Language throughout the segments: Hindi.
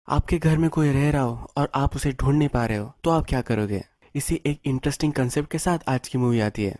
आपके घर में कोई रह रहा हो और आप उसे ढूंढ नहीं पा रहे हो तो आप क्या करोगे। इसी एक इंटरेस्टिंग कंसेप्ट के साथ आज की मूवी आती है।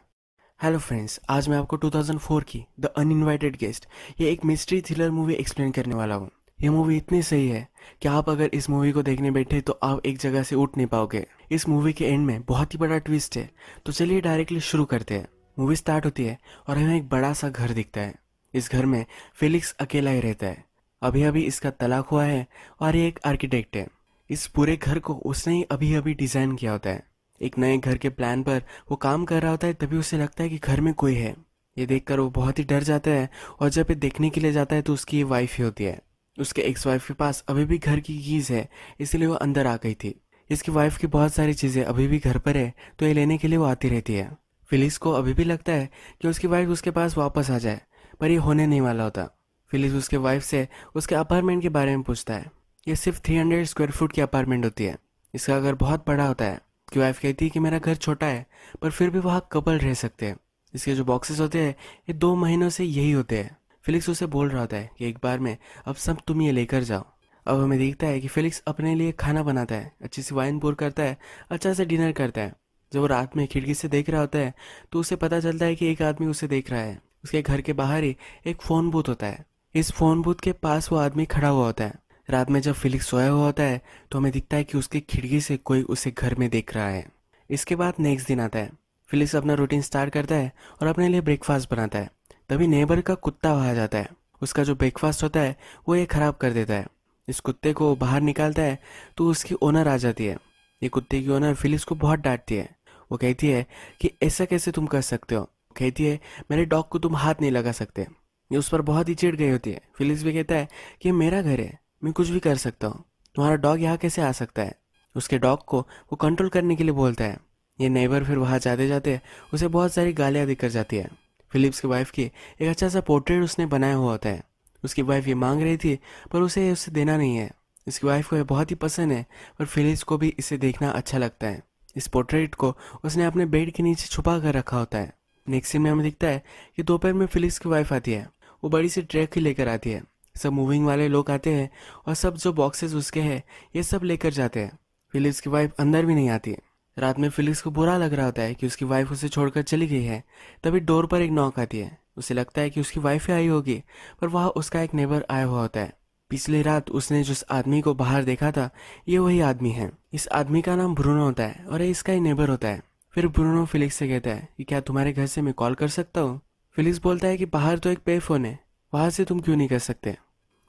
हेलो फ्रेंड्स, आज मैं आपको 2004 की द अनइनवाइटेड गेस्ट ये एक मिस्ट्री थ्रिलर मूवी एक्सप्लेन करने वाला हूँ। ये मूवी इतनी सही है कि आप अगर इस मूवी को देखने बैठे तो आप एक जगह से उठ नहीं पाओगे। इस मूवी के एंड में बहुत ही बड़ा ट्विस्ट है। तो चलिए डायरेक्टली शुरू करते हैं। मूवी स्टार्ट होती है और हमें एक बड़ा सा घर दिखता है। इस घर में फेलिक्स अकेला ही रहता है। अभी अभी इसका तलाक हुआ है और ये एक आर्किटेक्ट है। इस पूरे घर को उसने ही अभी अभी डिजाइन किया होता है। एक नए घर के प्लान पर वो काम कर रहा होता है, तभी उसे लगता है कि घर में कोई है। ये देखकर वो बहुत ही डर जाता है और जब ये देखने के लिए जाता है तो उसकी ये वाइफ ही होती है। उसके एक्स वाइफ के पास अभी भी घर की कीज है, इसलिए वो अंदर आ गई थी। इसकी वाइफ की बहुत सारी चीजें अभी भी घर पर है, तो ये लेने के लिए वो आती रहती है। फिलिस को अभी भी लगता है कि उसकी वाइफ उसके पास वापस आ जाए, पर ये होने नहीं वाला होता। फिलिस उसके वाइफ से उसके अपार्टमेंट के बारे में पूछता है। ये सिर्फ 300 स्क्वायर फुट की अपार्टमेंट होती है। इसका घर बहुत बड़ा होता है। उसकी वाइफ कहती है कि मेरा घर छोटा है, पर फिर भी वहाँ कपल रह सकते हैं। इसके जो बॉक्सेस होते हैं ये 2 महीनों से यही होते हैं। फिलिक्स उसे बोल रहा होता है कि एक बार में अब सब तुम ये लेकर जाओ। अब हमें दिखता है कि फिलिक्स अपने लिए खाना बनाता है, अच्छी सी वाइन पोर करता है, अच्छा से डिनर करता है। जब वो रात में खिड़की से देख रहा होता है तो उसे पता चलता है कि एक आदमी उसे देख रहा है। उसके घर के बाहर ही एक फोन बूथ होता है। इस फोन बूथ के पास वो आदमी खड़ा हुआ होता है। रात में जब फिलिक्स सोया हुआ होता है तो हमें दिखता है कि उसकी खिड़की से कोई उसे घर में देख रहा है। इसके बाद नेक्स्ट दिन आता है। फिलिक्स अपना रूटीन स्टार्ट करता है और अपने लिए ब्रेकफास्ट बनाता है। तभी नेबर का कुत्ता वहां आ जाता है। उसका जो ब्रेकफास्ट होता है वो ये खराब कर देता है। इस कुत्ते को बाहर निकालता है तो उसकी ओनर आ जाती है। ये कुत्ते की ओनर फिलिक्स को बहुत डांटती है। वो कहती है कि ऐसा कैसे तुम कर सकते हो। कहती है मेरे डॉग को तुम हाथ नहीं लगा सकते। ये उस पर बहुत ही चिढ़ गई होती है। फिलिक्स भी कहता है कि ये मेरा घर है, मैं कुछ भी कर सकता हूँ, तुम्हारा डॉग यहाँ कैसे आ सकता है। उसके डॉग को वो कंट्रोल करने के लिए बोलता है। ये नेबर फिर वहाँ जाते जाते उसे बहुत सारी गालियाँ देकर जाती है। फिलिप्स की वाइफ की एक अच्छा सा पोर्ट्रेट उसने बनाया हुआ होता है। उसकी वाइफ ये मांग रही थी पर उसे उसे देना नहीं है। इसकी वाइफ को ये बहुत ही पसंद है, पर फिलिप्स को भी इसे देखना अच्छा लगता है। इस पोर्ट्रेट को उसने अपने बेड के नीचे छुपा कर रखा होता है। नेक्स्ट सीन में हमें दिखता है कि दोपहर में फिलिप्स की वाइफ आती है। वो बड़ी सी ट्रक ही लेकर आती है। सब मूविंग वाले लोग आते हैं और सब जो बॉक्सेस उसके हैं ये सब लेकर जाते हैं। फिलिप्स की वाइफ अंदर भी नहीं आती। रात में फिलिक्स को बुरा लग रहा होता है कि उसकी वाइफ उसे छोड़कर चली गई है। तभी डोर पर एक नॉक आती है। उसे लगता है कि उसकी वाइफ ही आई होगी, पर वह उसका एक नेबर आया हुआ होता है। पिछली रात उसने जिस आदमी को बाहर देखा था ये वही आदमी है। इस आदमी का नाम ब्रूनो होता है और ये इसका ही नेबर होता है। फिर ब्रूनो फिलिक्स से कहता है कि क्या तुम्हारे घर से मैं कॉल कर सकता हूँ। फिलिक्स बोलता है कि बाहर तो एक पे फोन है, वहां से तुम क्यों नहीं कर सकते।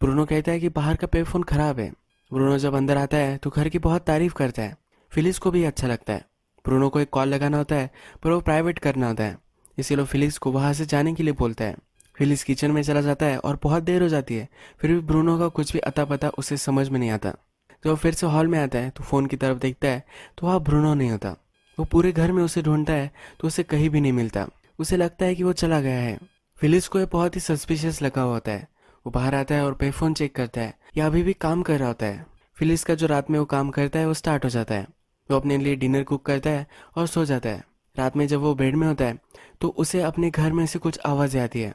ब्रूनो कहता है कि बाहर का पे फोन खराब है। ब्रूनो जब अंदर आता है तो घर की बहुत तारीफ करता है। फिलिक्स को भी अच्छा लगता है। ब्रूनो को एक कॉल लगाना होता है, पर वो प्राइवेट करना होता है, इसीलिए फिलिक्स को वहां से जाने के लिए बोलता है। फिलिक्स किचन में चला जाता है और बहुत देर हो जाती है। फिर भी ब्रूनो का कुछ भी अता पता उसे समझ में नहीं आता। जब वो फिर से हॉल में आता है तो फोन की तरफ देखता है तो वहाँ ब्रूनो नहीं होता। वो पूरे घर में उसे ढूंढता है तो उसे कहीं भी नहीं मिलता। उसे लगता है कि वो चला गया है। फिलिक्स को ये बहुत ही सस्पिशियस लगा हुआ होता है। वो बाहर आता है और पे फोन चेक करता है, या अभी भी काम कर रहा होता है। फिलिक्स का जो रात में वो काम करता है वो स्टार्ट हो जाता है। वो अपने लिए डिनर कुक करता है और सो जाता है। रात में जब वो बेड में होता है तो उसे अपने घर में से कुछ आवाज़ें आती है।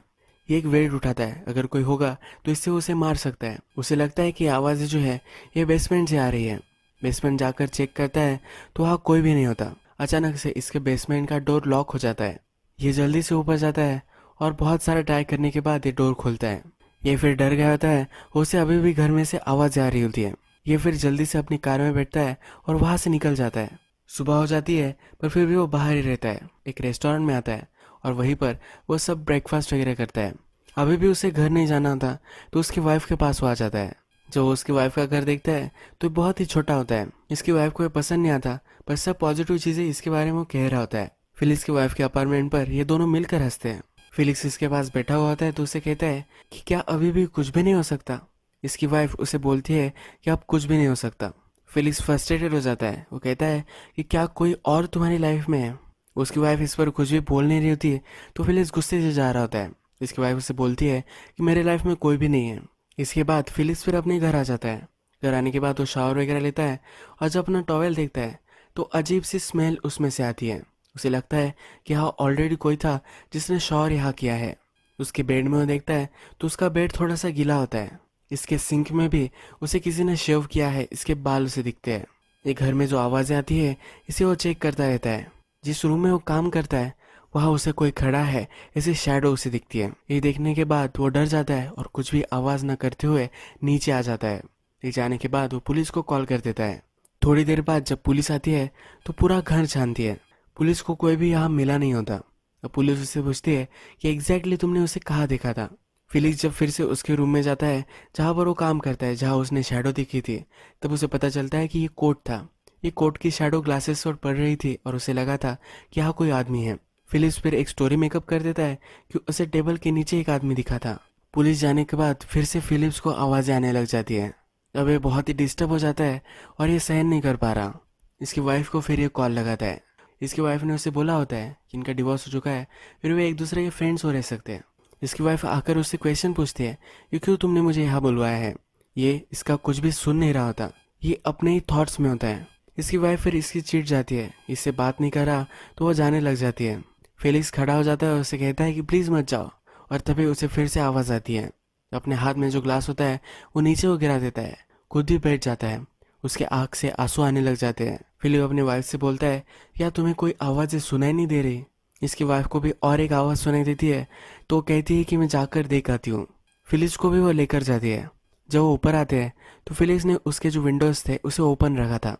ये एक वेड उठाता है, अगर कोई होगा तो इससे उसे मार सकता है। उसे लगता है कि आवाज़ें जो है ये बेसमेंट से आ रही है। बेसमेंट जाकर चेक करता है तो वहाँ कोई भी नहीं होता। अचानक से इसके बेसमेंट का डोर लॉक हो जाता है। ये जल्दी से ऊपर जाता है और बहुत सारा ट्राई करने के बाद ये डोर खुलता है। ये फिर डर गया होता है, उसे अभी भी घर में से आवाज़ आ रही होती है। ये फिर जल्दी से अपनी कार में बैठता है और वहां से निकल जाता है। सुबह हो जाती है पर फिर भी वो बाहर ही रहता है। एक रेस्टोरेंट में आता है और वहीं पर वो सब ब्रेकफास्ट वगैरह करता है। अभी भी उसे घर नहीं जाना था तो उसकी वाइफ के पास वो आ जाता है। जब वो उसकी वाइफ का घर देखता है तो बहुत ही छोटा होता है। इसकी वाइफ को ये पसंद नहीं आता, पर सब पॉजिटिव चीज़ें इसके बारे में वो कह रहा होता है। फिलिक्स की वाइफ के अपार्टमेंट पर ये दोनों मिलकर हंसते हैं। फिलिक्स इसके पास बैठा हुआ होता है तो उसे कहता है कि क्या अभी भी कुछ भी नहीं हो सकता। इसकी वाइफ उसे बोलती है कि अब कुछ भी नहीं हो सकता। फिलिक्स फ्रस्ट्रेटेड हो जाता है। वो कहता है कि क्या कोई और तुम्हारी लाइफ में है। उसकी वाइफ इस पर कुछ भी बोल नहीं रही होती है तो फिलिक्स गुस्से से जा रहा होता है। इसकी वाइफ उसे बोलती है कि मेरे लाइफ में कोई भी नहीं है। इसके बाद फिलिक्स फिर अपने घर आ जाता है। घर आने के बाद वो शावर वगैरह लेता है और जब अपना टॉवेल देखता है तो अजीब सी स्मेल उसमें से आती है। उसे लगता है कि हाँ ऑलरेडी कोई था जिसने शावर यहाँ किया है। उसके बेड में वो देखता है तो उसका बेड थोड़ा सा गीला होता है। इसके सिंक में भी उसे किसी ने शेव किया है, इसके बाल उसे दिखते हैं। ये घर में जो आवाज़ें आती है इसे वो चेक करता रहता है। जिस रूम में वो काम करता है वहाँ उसे कोई खड़ा है, ऐसी शैडो उसे दिखती है। ये देखने के बाद वो डर जाता है और कुछ भी आवाज़ न करते हुए नीचे आ जाता है। ये जाने के बाद वो पुलिस को कॉल कर देता है। थोड़ी देर बाद जब पुलिस आती है तो पूरा घर छानती है। पुलिस को कोई भी यहाँ मिला नहीं होता। अब पुलिस उससे पूछती है कि एग्जैक्टली तुमने उसे कहाँ देखा था। फिलिक्स जब फिर से उसके रूम में जाता है जहाँ पर वो काम करता है, जहाँ उसने शैडो दिखी थी, तब उसे पता चलता है कि ये कोट था। ये कोट की शैडो ग्लासेस पर पड़ रही थी और उसे लगा था कि यहाँ कोई आदमी है। फिलिप्स फिर एक स्टोरी मेकअप कर देता है कि उसे टेबल के नीचे एक आदमी दिखा था। पुलिस जाने के बाद फिर से फिलिप्स को आवाज़ें आने लग जाती है। अब ये बहुत ही डिस्टर्ब हो जाता है और ये सहन नहीं कर पा रहा। इसकी वाइफ को फिर ये कॉल लगाता है। इसकी वाइफ ने उसे बोला होता है कि इनका डिवोर्स हो चुका है, फिर वे एक दूसरे के फ्रेंड्स हो रह सकते हैं। इसकी वाइफ आकर उससे क्वेश्चन पूछती है कि क्यों तुमने मुझे यहाँ बुलवाया है। ये इसका कुछ भी सुन नहीं रहा होता, ये अपने ही थॉट्स में होता है। इसकी वाइफ फिर इसकी चिढ़ जाती है, इससे बात नहीं कर रहा तो वह जाने लग जाती है। फेलिक्स खड़ा हो जाता है और उसे कहता है कि प्लीज़ मत जाओ, और तभी उसे फिर से आवाज़ आती है। अपने हाथ में जो ग्लास होता है वो नीचे वो गिरा देता है, खुद भी बैठ जाता है। उसके आँख से आंसू आने लग जाते हैं। फिलिप अपनी वाइफ से बोलता है, क्या तुम्हें कोई आवाज़ें सुनाई नहीं दे रही। इसकी वाइफ को भी और एक आवाज़ सुनाई देती है तो वो कहती है कि मैं जाकर देख आती हूँ। फिलिक्स को भी वो लेकर जाती है। जब वो ऊपर आते हैं तो फिलिक्स ने उसके जो विंडोज़ थे उसे ओपन रखा था।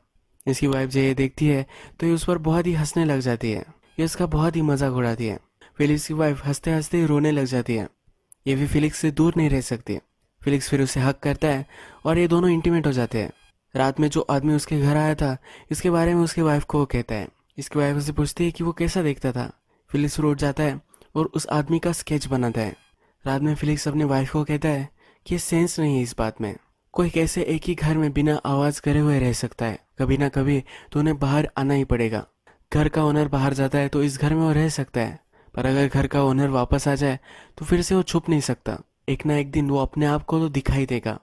इसकी वाइफ जब ये देखती है तो ये उस पर बहुत ही हंसने लग जाती है। ये उसका बहुत ही मजाक उड़ाती है। फिलिक्स की वाइफ हंसते हंसते रोने लग जाती है। ये भी फिलिक्स से दूर नहीं रह सकती। फिलिक्स फिर उसे हक करता है और ये दोनों इंटीमेट हो जाते हैं। रात में जो आदमी उसके घर आया था इसके बारे में उसकी वाइफ को वो कहता है। इसकी वाइफ उसे पूछती है कि वो कैसा दिखता था। फिलिक्स उठ जाता है और उस आदमी का स्केच बनाता है। रात में फिलिक्स अपनी वाइफ को कहता है कि सेंस नहीं है इस बात में। कोई कैसे एक ही घर में बिना आवाज करे हुए रह सकता है। कभी ना कभी तो उन्हें बाहर आना ही पड़ेगा। घर का ओनर बाहर जाता है तो इस घर में वो रह सकता है, पर अगर घर का ओनर वापस आ जाए तो फिर से वो छुप नहीं सकता। एक ना एक दिन वो अपने आप को तो दिखाई देगा।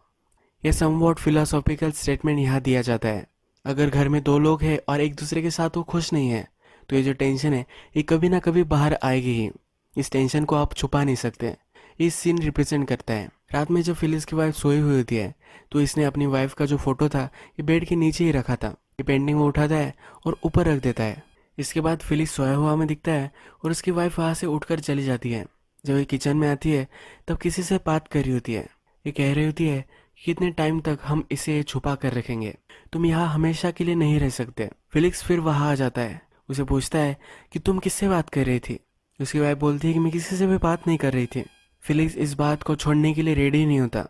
यह समवॉट फिलोसॉफिकल स्टेटमेंट यहाँ दिया जाता है। अगर घर में दो लोग हैं और एक दूसरे के साथ वो खुश नहीं है तो ये जो टेंशन है ये कभी ना कभी बाहर आएगी ही। इस टेंशन को आप छुपा नहीं सकते। इस सीन रिप्रेजेंट करता है। रात में जब फिलिस की वाइफ सोई हुई होती है तो इसने अपनी वाइफ का जो फोटो था ये बेड के नीचे ही रखा था। ये पेंटिंग वो उठाता है और ऊपर रख देता है। इसके बाद फिलिस सोया हुआ में दिखता है और उसकी वाइफ वहाँ से उठकर चली जाती है। जब ये किचन में आती है तब किसी से बात कर रही होती है। ये कह रही होती है कि कितने टाइम तक हम इसे छुपा कर रखेंगे, तुम यहाँ हमेशा के लिए नहीं रह सकते। फिलिक्स फिर वहाँ आ जाता है। उसे पूछता है कि तुम किससे बात कर रही थी। उसकी वाइफ बोलती है कि मैं किसी से भी बात नहीं कर रही थी। फिलिक्स इस बात को छोड़ने के लिए रेडी नहीं होता।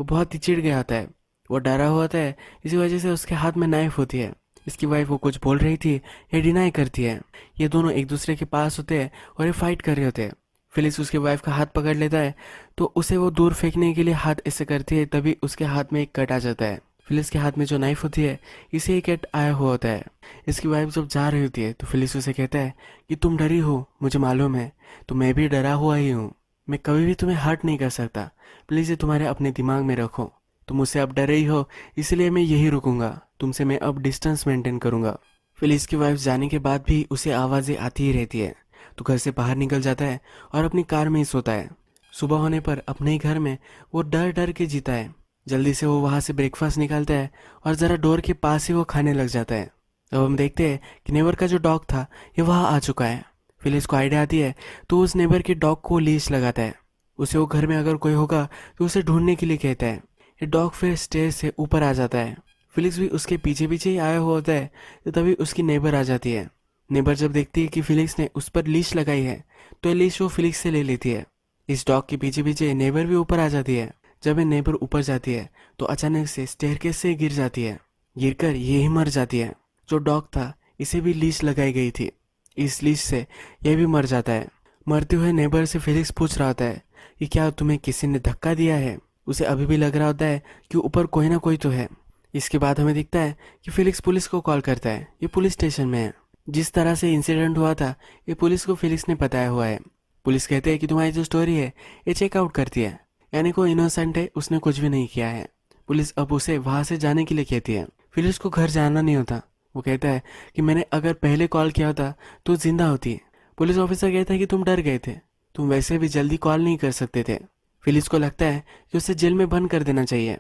वो बहुत ही चिढ़ गया होता है, वो डरा हुआ होता है। इसी वजह से उसके हाथ में नाइफ होती है। इसकी वाइफ वो कुछ बोल रही थी ये डिनाई करती है। ये दोनों एक दूसरे के पास होते हैं और ये फाइट कर रहे होते हैं। फिलिक्स उसकी वाइफ का हाथ पकड़ लेता है तो उसे वो दूर फेंकने के लिए हाथ ऐसे करती है, तभी उसके हाथ में एक कट आ जाता है। फिलिक्स के हाथ में जो नाइफ होती है इसे एक कट आया हुआ होता है। इसकी वाइफ जब जा रही होती है तो फिलिक्स उसे कहता है कि तुम डरी हो, मुझे मालूम है, तो मैं भी डरा हुआ ही हूँ। मैं कभी भी तुम्हें हर्ट नहीं कर सकता, प्लीज़ ये तुम्हारे अपने दिमाग में रखो। तुम मुझसे अब डरे ही हो, इसलिए मैं यही रुकूंगा, तुमसे मैं अब डिस्टेंस मेंटेन करूंगा। फिलिक्स की वाइफ जाने के बाद भी उसे आवाज़ें आती ही रहती है तो घर से बाहर निकल जाता है और अपनी कार में ही सोता है। सुबह होने पर अपने ही घर में वो डर डर के जीता है। जल्दी से वो वहाँ से ब्रेकफास्ट निकालता है और ज़रा डोर के पास ही वो खाने लग जाता है। अब हम देखते हैं कि नेबर का जो डॉग था ये वहाँ आ चुका है। फिलिक्स को आइडिया आती है तो उस नेबर के डॉग को लीश लगाता है। उसे वो घर में अगर कोई होगा तो उसे ढूंढने के लिए कहता है। ये डॉग फिर स्टेज से ऊपर आ जाता है। फिलिक्स भी उसके पीछे पीछे ही आया हुआ होता है तो तभी उसकी नेबर आ जाती है। नेबर जब देखती है कि फिलिक्स ने उस पर लीश लगाई है तो ये लीश वो फिलिक्स से ले लेती है। इस डॉग के पीछे पीछे नेबर भी ऊपर आ जाती है। जब ये नेबर ऊपर जाती है तो अचानक से स्टेयरकेस से गिर जाती है। गिरकर ये ही मर जाती है। जो डॉग था इसे भी लीश लगाई गई थी, इस लीश से यह भी मर जाता है। मरते हुए नेबर से फिलिक्स पूछ रहा होता है कि क्या तुम्हें किसी ने धक्का दिया है। उसे अभी भी लग रहा होता है कि ऊपर कोई ना कोई तो है। इसके बाद हमें दिखता है कि फिलिक्स पुलिस को कॉल करता है। ये पुलिस स्टेशन में है। जिस तरह से इंसिडेंट हुआ था ये पुलिस को फिलिक्स ने बताया हुआ है। पुलिस कहते हैं कि तुम्हारी जो स्टोरी है ये चेकआउट करती है, यानी कोई इनोसेंट है, उसने कुछ भी नहीं किया है। पुलिस अब उसे वहां से जाने के लिए कहती है। फिलिक्स को घर जाना नहीं होता। वो कहता है कि मैंने अगर पहले कॉल किया होता तो जिंदा होती। पुलिस ऑफिसर कहता है कि तुम डर गए थे, तुम वैसे भी जल्दी कॉल नहीं कर सकते थे। फिलिक्स को लगता है कि उसे जेल में बंद कर देना चाहिए।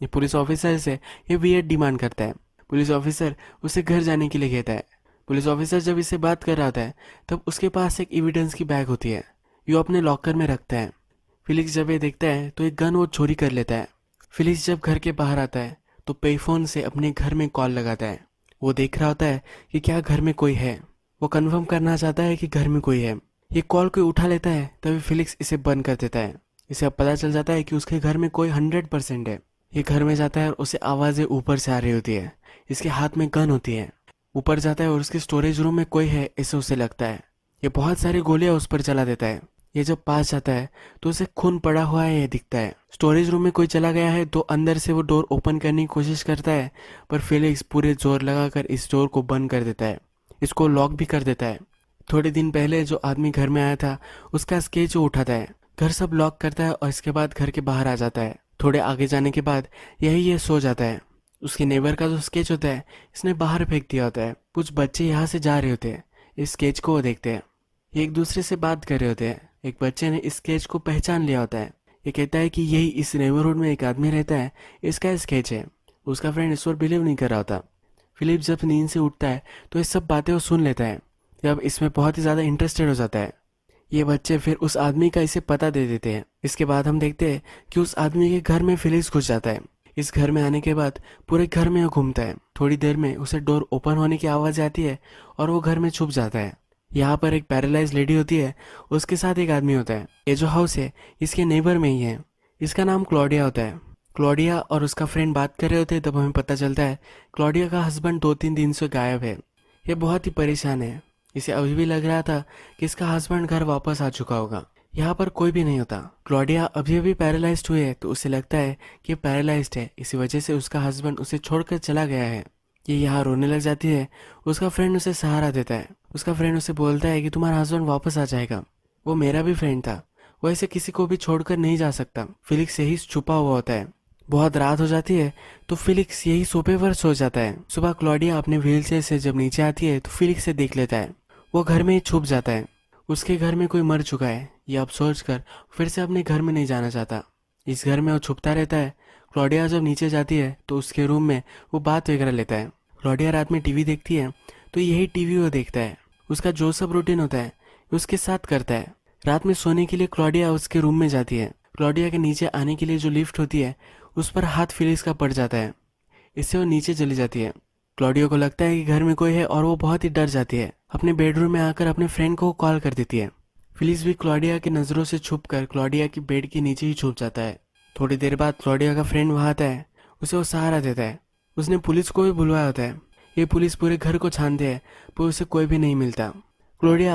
ये पुलिस ऑफिसर से ये वियर्ड डिमांड करता है। पुलिस ऑफिसर उसे घर जाने के लिए कहता है। पुलिस ऑफिसर जब इससे बात कर रहा होता है तब उसके पास एक एविडेंस की बैग होती है, जो अपने लॉकर में रखता है। फिलिक्स जब ये देखता है तो एक गन वो चोरी कर लेता है। फिलिक्स जब घर के बाहर आता है तो पेफोन से अपने घर में कॉल लगाता है। वो देख रहा होता है कि क्या घर में कोई है। वो कंफर्म करना चाहता है कि घर में कोई है। ये कॉल कोई उठा लेता है तभी फिलिक्स इसे बंद कर देता है। इसे अब पता चल जाता है कि उसके घर में कोई 100% है। ये घर में जाता है और उसे आवाज़ें ऊपर से आ रही होती है। इसके हाथ में गन होती है। ऊपर जाता है और उसके स्टोरेज रूम में कोई है ऐसे उसे लगता है। ये बहुत सारी गोलियां उस पर चला देता है। ये जब पास जाता है तो उसे खून पड़ा हुआ है ये दिखता है। स्टोरेज रूम में कोई चला गया है तो अंदर से वो डोर ओपन करने की कोशिश करता है, पर फिलिक्स पूरे जोर लगाकर इस डोर को बंद कर देता है। इसको लॉक भी कर देता है। थोड़े दिन पहले जो आदमी घर में आया था उसका स्केच वो उठाता है। घर सब लॉक करता है और इसके बाद घर के बाहर आ जाता है। थोड़े आगे जाने के बाद यही ये सो जाता है। उसके नेबर का जो स्केच होता है इसने बाहर फेंक दिया होता है। कुछ बच्चे यहाँ से जा रहे होते हैं। इस स्केच को वो देखते हैं। ये एक दूसरे से बात कर रहे होते हैं। एक बच्चे ने इस स्केच को पहचान लिया होता है। ये कहता है कि यही इस नेबरहुड में एक आदमी रहता है, इसका स्केच है। उसका फ्रेंड इस पर बिलीव नहीं कर रहा होता। फिलिप जब नींद से उठता है तो ये सब बातें वो सुन लेता है। जब इसमें बहुत ही ज़्यादा इंटरेस्टेड हो जाता है। ये बच्चे फिर उस आदमी का इसे पता दे देते हैं। इसके बाद हम देखते हैं कि उस आदमी के घर में फिलिक्स घुस जाता है। इस घर में आने के बाद पूरे घर में वो घूमता है। थोड़ी देर में उसे डोर ओपन होने की आवाज़ आती है और वो घर में छुप जाता है। यहाँ पर एक पैरालाइज लेडी होती है, उसके साथ एक आदमी होता है। ये जो हाउस है इसके नेबर में ही है। इसका नाम क्लॉडिया होता है। क्लॉडिया और उसका फ्रेंड बात कर रहे होते हैं तब हमें पता चलता है क्लॉडिया का हस्बैंड 2-3 दिन से गायब है। ये बहुत ही परेशान है। इसे अभी भी लग रहा था कि इसका हस्बैंड घर वापस आ चुका होगा। यहाँ पर कोई भी नहीं होता। क्लॉडिया अभी अभी पैरालाइज्ड हुई है तो उसे लगता है कि ये पैरालाइज्ड है, इसी वजह से उसका हस्बैंड उसे छोड़कर चला गया है। ये यहाँ रोने लग जाती है। उसका फ्रेंड उसे सहारा देता है। उसका फ्रेंड उसे बोलता है कि तुम्हारा हस्बैंड वापस आ जाएगा। वो मेरा भी फ्रेंड था, वो ऐसे किसी को भी छोड़कर नहीं जा सकता। फिलिक्स यही छुपा हुआ होता है। बहुत रात हो जाती है तो फिलिक्स यही सोफे पर सो जाता है। सुबह क्लॉडिया अपने व्हीलचेयर से जब नीचे आती है तो फिलिक्स से देख लेता है। वो घर में ही छुप जाता है। उसके घर में कोई मर चुका है ये अब सोच कर फिर से अपने घर में नहीं जाना चाहता। इस घर में वो छुपता रहता है। क्लॉडिया जब नीचे जाती है तो उसके रूम में वो बात वगैरह लेता है। क्लॉडिया रात में टीवी देखती है तो यही टीवी वो देखता है। उसका जो सब रूटीन होता है उसके साथ करता है। रात में सोने के लिए क्लॉडिया उसके रूम में जाती है। क्लॉडिया के नीचे आने के लिए जो लिफ्ट होती है उस पर हाथ फिलिक्स का पड़ जाता है। इससे वो नीचे चली जाती है। क्लॉडिया को लगता है कि घर में कोई है और वो बहुत ही डर जाती है। अपने बेडरूम में आकर अपने फ्रेंड को कॉल कर देती है। फिलिक्स भी क्लॉडिया की नज़रों से छुपकर क्लॉडिया की बेड के नीचे ही छुप जाता है। थोड़ी देर बाद क्लॉडिया का फ्रेंड वहाँ आता है। उसे वो सहारा देता है। उसने पुलिस को भी बुलवाया होता है। ये पुलिस पूरे घर को छानते हैं पर उसे कोई भी नहीं मिलता। क्लॉडिया